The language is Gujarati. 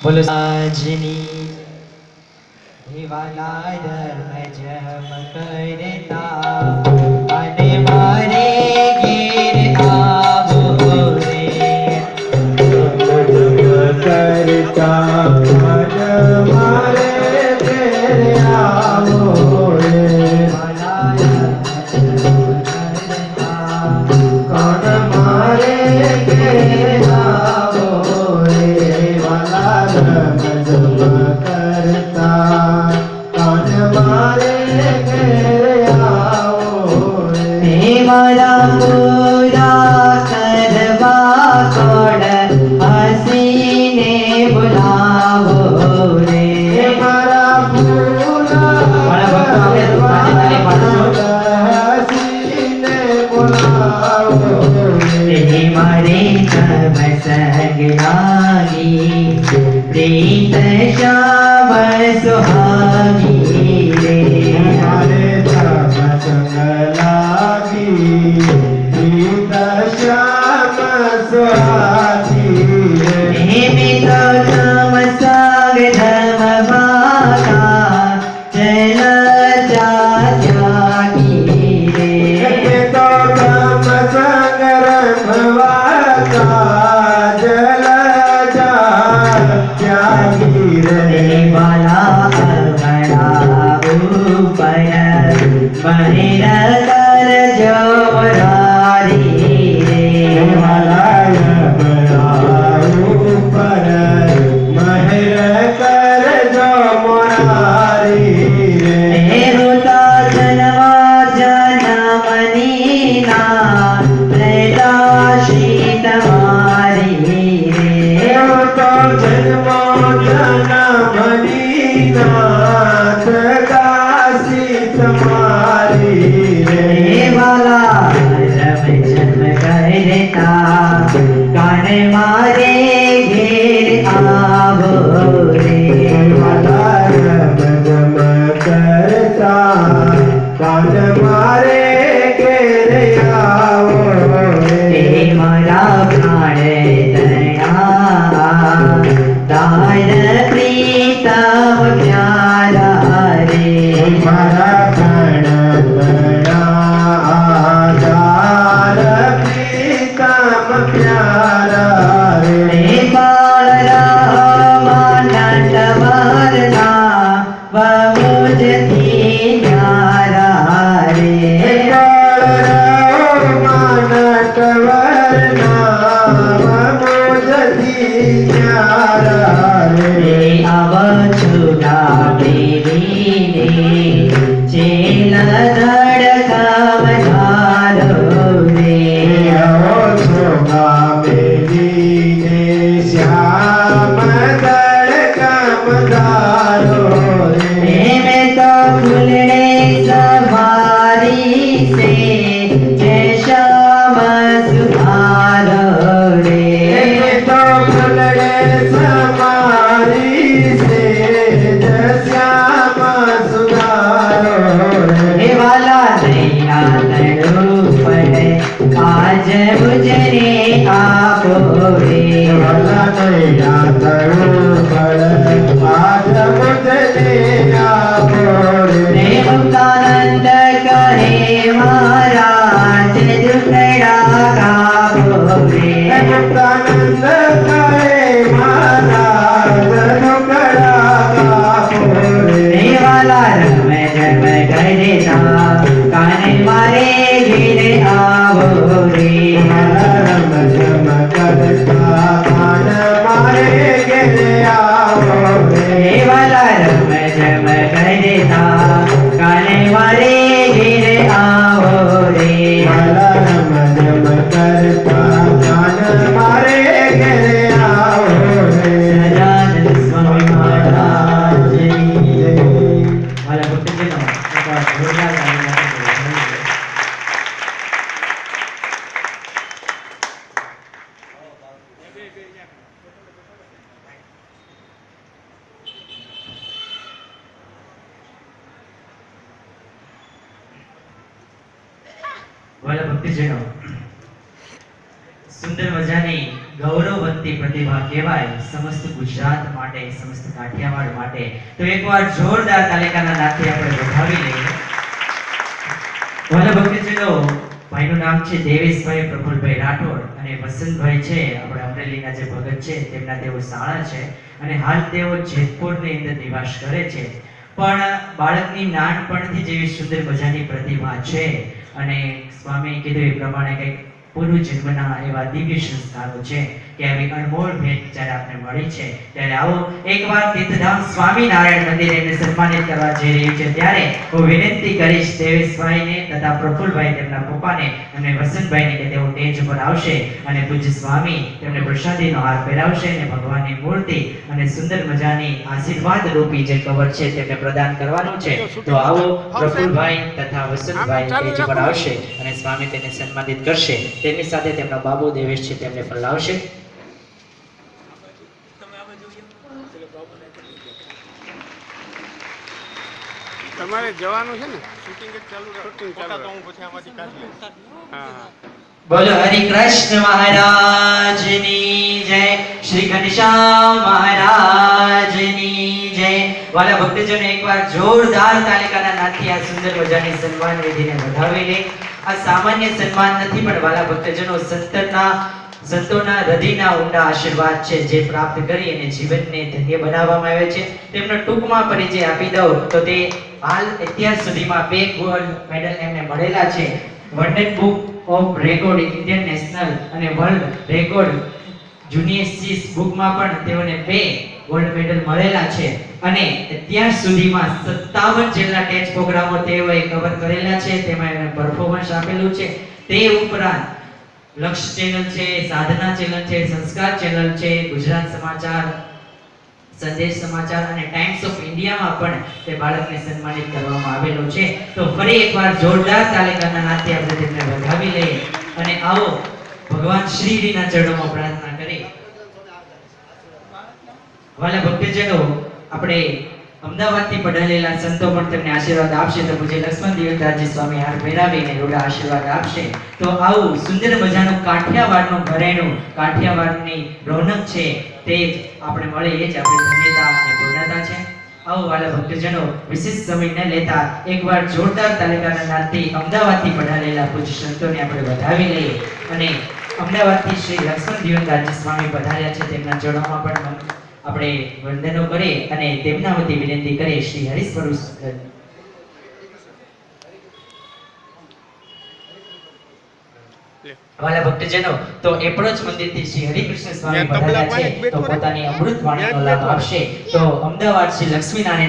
बोलो साजनी हिवाला धर्म जम करता अने मारे गिर आवो रे करता मन मारे तेरे आवो रे वाला धर्म करता कौन मारे तेरे आवो रे वाला धर्म जब करता कौन मारे तेरे आवो रे मारा पूरा करवा कोड हसीने बुलावो रे मारा पूरा हसीने बुलाओ रे मारे तब संग लागी प्रीत श्याम सुहागी रे हमारे तब संग लागी प्रीत श्याम सुहागी रे तो तम संग धम बाका चल जा त्यागी रे तो तम संग रंगवाता जल जा त्यागी रे वाला बड़ा ऊपर बहिर कर जोरारी रे हिमालय बड़ा ऊपर महर कर जो मुरारी रे होता जन्मा जनमनीना प्रदाशी तुम्हारी रे तो जन्मो जनमनी नाथ दासी तुम्हारी रे वाला रम जन्म करता कान मारे घेर आवो रे हिमाला रम जम करता कान मारे घेर आओ रे मारा प्राण दया तार प्रीतम प्यारा रे हमारा प्राण बड़ा आधार प्रीतम प्यारा रे बाला मानंद वरना वमुझती न्यारा रे मानक वरना मुझी प्यारा रे अवचुना प्रेमी चेल धड़कम धारो रे छोगा मेरी ने श्याम दड़ कम दारो रे में तो फुलड़े सवारी से जय श्याम सुधारो रे तो फुलड़े समारी से श्याम सुधारो रे वाला नैया तड़ो पड़े आज मुझरे आपो रे वाला नैया तरू बड़ आज मुझे आपो रे प्रेमानंद करे महाराज दुखड़ा गावो रे मुक्तानंद करे महाराज नुकड़ा गाओ रे वाला रम जम करता कान मारे गिर आवो रे रम जम करता कान मारे गिरे आओ रे वाला रम जम करता कान मारे गिर आवो रे माला रम जम करता कान मारे गिरे आओ रे सदानंद स्वामी महाराज की जय। वाला भक्त के नाम जोरदार ताली मारते हैं। વાલા ભક્તિજનો સુંદર મજાની ગૌરવવંતી પ્રતિભા કહેવાય સમસ્ત ગુજરાત માટે, સમસ્ત કાઠિયાવાડ માટે. તો એકવાર જોરદાર તાલિકાના નાદથી આપણે વધાવી લઈએ. વાલા ભક્તજનો, ભાઈનું નામ છે દેવેશભાઈ પ્રફુલભાઈ રાઠોડ અને વસંતભાઈ છે આપણે અમરેલીના જે ભગત છે તેમના તેઓ શાળા છે અને હાલ તેઓ જેતપુરની અંદર નિવાસ કરે છે. પણ બાળકની નાનપણથી જેવી સુંદર મજાની પ્રતિભા છે અને સ્વામીએ કીધું એ પ્રમાણે કંઈક પૂર્વ જન્મના એવા દિવ્ય સંસ્કારો છે કે આવી અનમોલ ભેટ જ્યારે આપને મળી છે. ત્યારે આવો એકવાર તીર્થધામ સ્વામિનારાયણ મંદિરે એમને સન્માનિત કરવા જઈ રહ્યું છે. ત્યારે હું વિનંતી કરીશ દેવેશભાઈને તથા પ્રફુલભાઈ તેમના પપ્પાને અને વસંતભાઈને કે તેઓ સ્ટેજ પર આવશે અને પૂજ્ય સ્વામી તેમને પ્રસાદીનો હાર પહેરાવશે અને ભગવાનની મૂર્તિ અને સુંદર મજાની આશીર્વાદ રૂપી જે કવર છે તેમને પ્રદાન કરવાનું છે. તો આવો પ્રફુલભાઈ તથા વસંતભાઈ સ્ટેજ પર આવશે અને સ્વામી તેને સન્માનિત કરશે. તેમની સાથે તેમના બાબુ દેવેશ છે તેમને પણ લાવશે. તમારે જવાનું છે ને શૂટિંગ ચાલુ તો હું પછી આમાંથી કાઢી લઈશ. હા. બોલો હરિ કૃષ્ણ મહારાજની જય, શ્રી ઘનશ્યામ મહારાજની જય. વાલા ભક્તજનો, એકવાર જોરદાર તાલિકાના નાદથી આ સુંદર મજાની સન્માન વિધિને વધાવી લે. આ સામાન્ય સન્માન નથી, પણ વાલા ભક્તજનો સંતોના હૃદયના ઊંડા આશીર્વાદ છે જે પ્રાપ્ત કરી અને જીવનને ધન્ય બનાવવામાં આવે છે. તેમનો ટૂંકમાં પરિચય આપી દઉં તો તે હાલ અત્યાર સુધીમાં 2 ગોલ્ડ મેડલ એમને મળેલા છે. World book of record international અને વર્લ્ડ રેકોર્ડ જુનિયર ચીસ બુકમાં પણ તેઓને 2 ગોલ્ડ મેડલ મળેલા છે અને અત્યાર સુધીમાં 57 જેટલા ટેસ્ટ પ્રોગ્રામો તેઓએ કવર કરેલા છે. તેમાં એમણે પરફોર્મન્સ આપેલું છે. તે ઉપરાંત લક્ષ ચેનલ છે, સાધના ચેનલ છે, સંસ્કાર ચેનલ છે, ગુજરાત સમાચાર, સંદેશ સમાચાર અને ટાઈમ્સ ઓફ ઇન્ડિયામાં પણ તે બાળકને સન્માનિત કરવામાં આવેલો છે. તો ફરી એકવાર જોરદાર તાલિકાના નાદથી આપણે તેમને વધાવી લઈએ અને આવો ભગવાન શ્રીના ચરણોમાં પ્રાર્થના કરી. વાલા ભક્તજનો, આપણે અમદાવાદથી પધારેલા સંતો પણ તેમને આશીર્વાદ આપશે. તો મુજે લક્ષ્મણ દિવ્યદાસજી સ્વામી હાર પહેરાવીને રૂડા આશીર્વાદ આપશે. તો આવું સુંદર મજાનું કાઠિયાવાડનું ઘરેણું, કાઠિયાવાડની રોનક છે તે જ આપણે મળે એ જ આપણી ધન્યતા અને પૂર્ણતા છે. આવો વાલા ભક્તજનો, વિશેષ સમય ન લેતા એકવાર જોરદાર તાલિકાના નાદથી અમદાવાદથી પધારેલા પૂજ્ય સંતોને આપણે વધાવી લઈએ અને અમદાવાદથી શ્રી લક્ષ્મણ દિવ્યદાસજી સ્વામી પધાર્યા છે તેમના ચરણોમાં પણ આપણે વંદનો કરીએ અને તેમના વતી વિનંતી કરીએ શ્રી હરિસ્વરૂપ વાલા ભક્તજનો. તો એપ્રોચ મંદિરથી શ્રી હરિકૃષ્ણ સ્વામી પધાર્યા છે તો પોતાની અમૃત વાણીનો લાભ આપશે. તો અમદાવાદ શ્રી લક્ષ્મીનારાયણ